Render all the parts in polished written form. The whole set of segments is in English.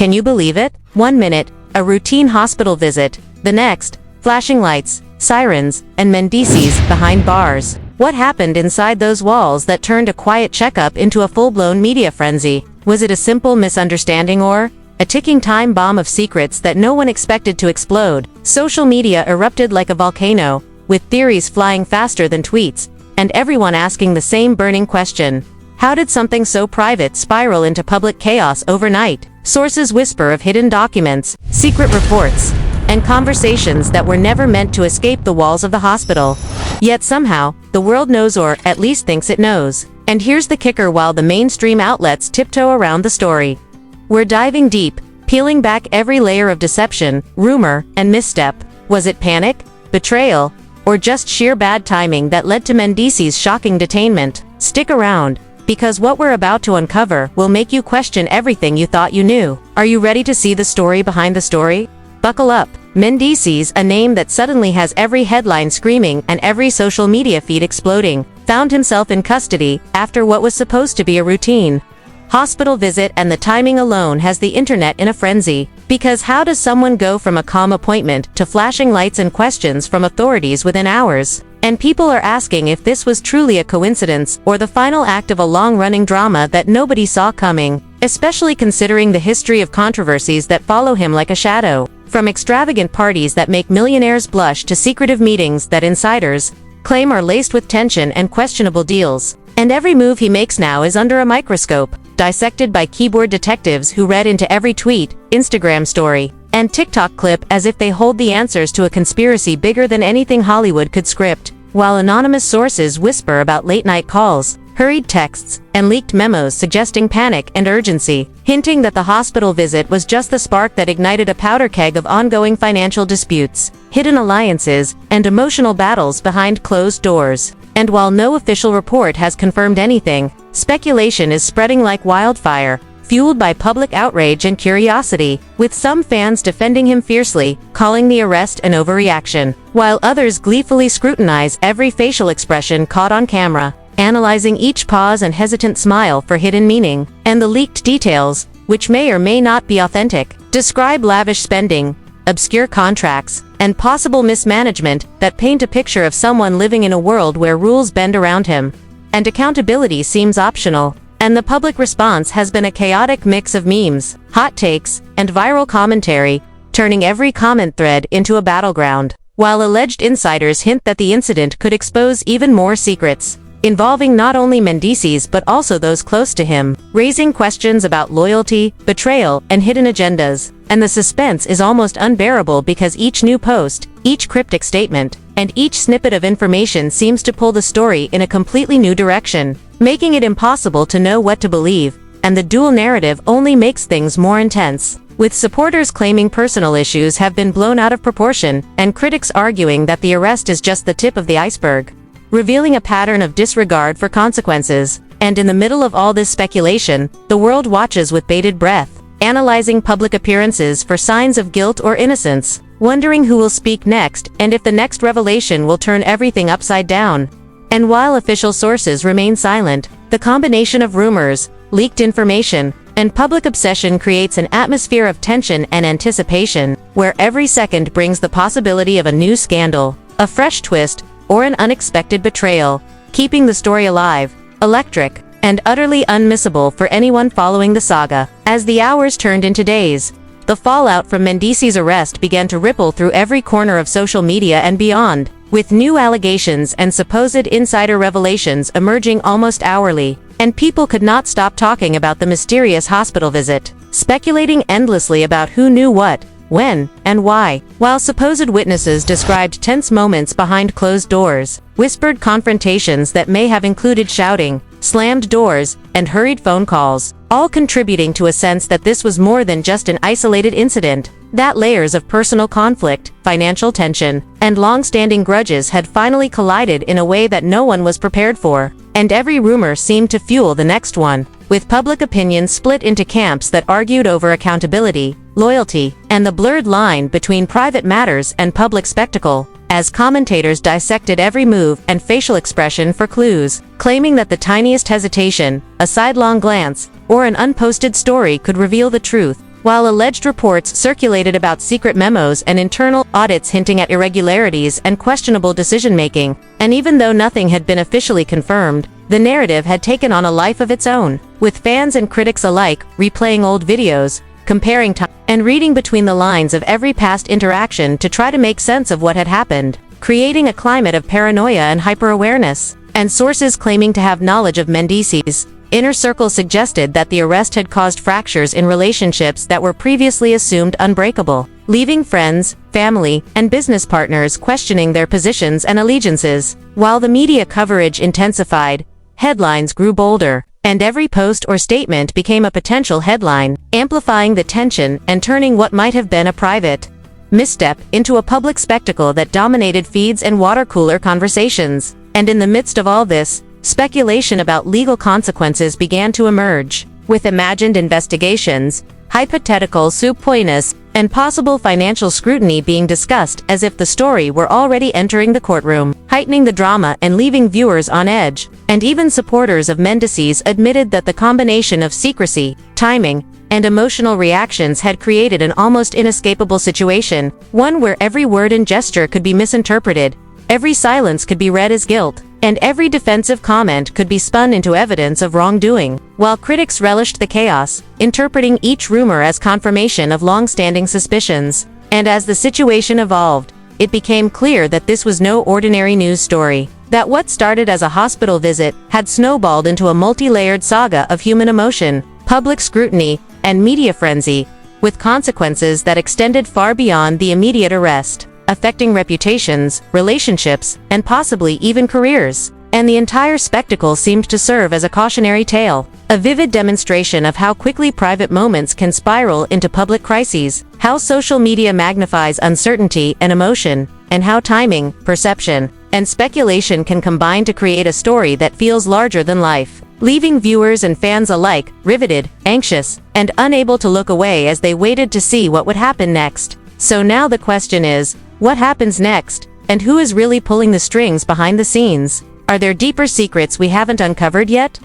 Can you believe it? 1 minute, a routine hospital visit. The next, flashing lights, sirens, and MenDeecees behind bars. What happened inside those walls that turned a quiet checkup into a full-blown media frenzy? Was it a simple misunderstanding or a ticking time bomb of secrets that no one expected to explode? Social media erupted like a volcano, with theories flying faster than tweets, and everyone asking the same burning question. How did something so private spiral into public chaos overnight? Sources whisper of hidden documents, secret reports, and conversations that were never meant to escape the walls of the hospital. Yet somehow, the world knows, or at least thinks it knows. And here's the kicker: while the mainstream outlets tiptoe around the story, we're diving deep, peeling back every layer of deception, rumor, and misstep. Was it panic, betrayal, or just sheer bad timing that led to MenDeecees' shocking detainment? Stick around, because what we're about to uncover will make you question everything you thought you knew. Are you ready to see the story behind the story? Buckle up. MenDeecees, a name that suddenly has every headline screaming and every social media feed exploding, found himself in custody after what was supposed to be a routine hospital visit, and the timing alone has the internet in a frenzy. Because how does someone go from a calm appointment to flashing lights and questions from authorities within hours? And people are asking if this was truly a coincidence or the final act of a long-running drama that nobody saw coming, especially considering the history of controversies that follow him like a shadow. From extravagant parties that make millionaires blush to secretive meetings that insiders claim are laced with tension and questionable deals. And every move he makes now is under a microscope, dissected by keyboard detectives who read into every tweet, Instagram story, and TikTok clip as if they hold the answers to a conspiracy bigger than anything Hollywood could script. While anonymous sources whisper about late-night calls, hurried texts, and leaked memos suggesting panic and urgency, hinting that the hospital visit was just the spark that ignited a powder keg of ongoing financial disputes, hidden alliances, and emotional battles behind closed doors. And while no official report has confirmed anything, speculation is spreading like wildfire, fueled by public outrage and curiosity, with some fans defending him fiercely, calling the arrest an overreaction, while others gleefully scrutinize every facial expression caught on camera, analyzing each pause and hesitant smile for hidden meaning. And the leaked details, which may or may not be authentic, describe lavish spending, obscure contracts, and possible mismanagement that paint a picture of someone living in a world where rules bend around him, and accountability seems optional. And the public response has been a chaotic mix of memes, hot takes, and viral commentary, turning every comment thread into a battleground, while alleged insiders hint that the incident could expose even more secrets, involving not only MenDeecees but also those close to him, raising questions about loyalty, betrayal, and hidden agendas. And the suspense is almost unbearable because each new post, each cryptic statement, and each snippet of information seems to pull the story in a completely new direction, making it impossible to know what to believe, and the dual narrative only makes things more intense, with supporters claiming personal issues have been blown out of proportion, and critics arguing that the arrest is just the tip of the iceberg, revealing a pattern of disregard for consequences. And in the middle of all this speculation, the world watches with bated breath, analyzing public appearances for signs of guilt or innocence, wondering who will speak next and if the next revelation will turn everything upside down. And while official sources remain silent, the combination of rumors, leaked information, and public obsession creates an atmosphere of tension and anticipation, where every second brings the possibility of a new scandal, a fresh twist, or an unexpected betrayal, keeping the story alive, electric, and utterly unmissable for anyone following the saga. As the hours turned into days, the fallout from MenDeecees' arrest began to ripple through every corner of social media and beyond, with new allegations and supposed insider revelations emerging almost hourly. And people could not stop talking about the mysterious hospital visit, speculating endlessly about who knew what, when, and why, while supposed witnesses described tense moments behind closed doors, whispered confrontations that may have included shouting, slammed doors, and hurried phone calls, all contributing to a sense that this was more than just an isolated incident, that layers of personal conflict, financial tension, and long-standing grudges had finally collided in a way that no one was prepared for. And every rumor seemed to fuel the next one, with public opinion split into camps that argued over accountability, loyalty, and the blurred line between private matters and public spectacle, as commentators dissected every move and facial expression for clues, claiming that the tiniest hesitation, a sidelong glance, or an unposted story could reveal the truth. while alleged reports circulated about secret memos and internal audits hinting at irregularities and questionable decision-making. And even though nothing had been officially confirmed, the narrative had taken on a life of its own, with fans and critics alike replaying old videos, comparing time, and reading between the lines of every past interaction to try to make sense of what had happened, creating a climate of paranoia and hyper-awareness. And sources claiming to have knowledge of MenDeecees' inner circle suggested that the arrest had caused fractures in relationships that were previously assumed unbreakable, leaving friends, family, and business partners questioning their positions and allegiances. While the media coverage intensified, headlines grew bolder, and every post or statement became a potential headline, amplifying the tension and turning what might have been a private misstep into a public spectacle that dominated feeds and water cooler conversations. And in the midst of all this, speculation about legal consequences began to emerge, with imagined investigations, hypothetical subpoenas, and possible financial scrutiny being discussed as if the story were already entering the courtroom, heightening the drama and leaving viewers on edge. And even supporters of MenDeecees admitted that the combination of secrecy, timing, and emotional reactions had created an almost inescapable situation, one where every word and gesture could be misinterpreted, every silence could be read as guilt, and every defensive comment could be spun into evidence of wrongdoing. While critics relished the chaos, interpreting each rumor as confirmation of long-standing suspicions, and as the situation evolved, it became clear that this was no ordinary news story, that what started as a hospital visit had snowballed into a multi-layered saga of human emotion, public scrutiny, and media frenzy, with consequences that extended far beyond the immediate arrest, affecting reputations, relationships, and possibly even careers. And the entire spectacle seemed to serve as a cautionary tale, a vivid demonstration of how quickly private moments can spiral into public crises, how social media magnifies uncertainty and emotion, and how timing, perception, and speculation can combine to create a story that feels larger than life, leaving viewers and fans alike riveted, anxious, and unable to look away as they waited to see what would happen next. So now the question is, what happens next, and who is really pulling the strings behind the scenes? Are there deeper secrets we haven't uncovered yet?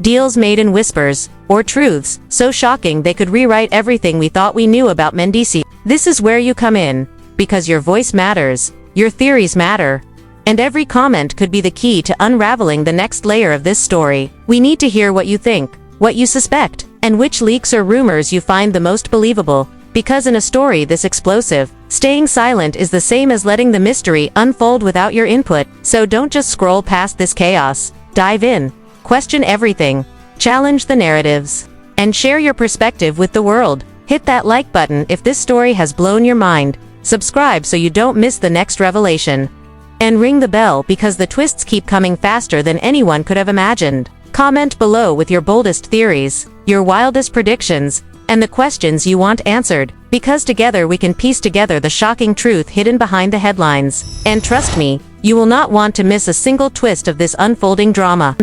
Deals made in whispers, or truths so shocking they could rewrite everything we thought we knew about MenDeecees? This is where you come in, because your voice matters, your theories matter, and every comment could be the key to unraveling the next layer of this story. We need to hear what you think, what you suspect, and which leaks or rumors you find the most believable. Because in a story this explosive, staying silent is the same as letting the mystery unfold without your input. So don't just scroll past this chaos. Dive in, question everything, challenge the narratives, and share your perspective with the world. Hit that like button if this story has blown your mind. Subscribe so you don't miss the next revelation. And ring the bell because the twists keep coming faster than anyone could have imagined. Comment below with your boldest theories, your wildest predictions, and the questions you want answered, because together we can piece together the shocking truth hidden behind the headlines. And trust me, you will not want to miss a single twist of this unfolding drama.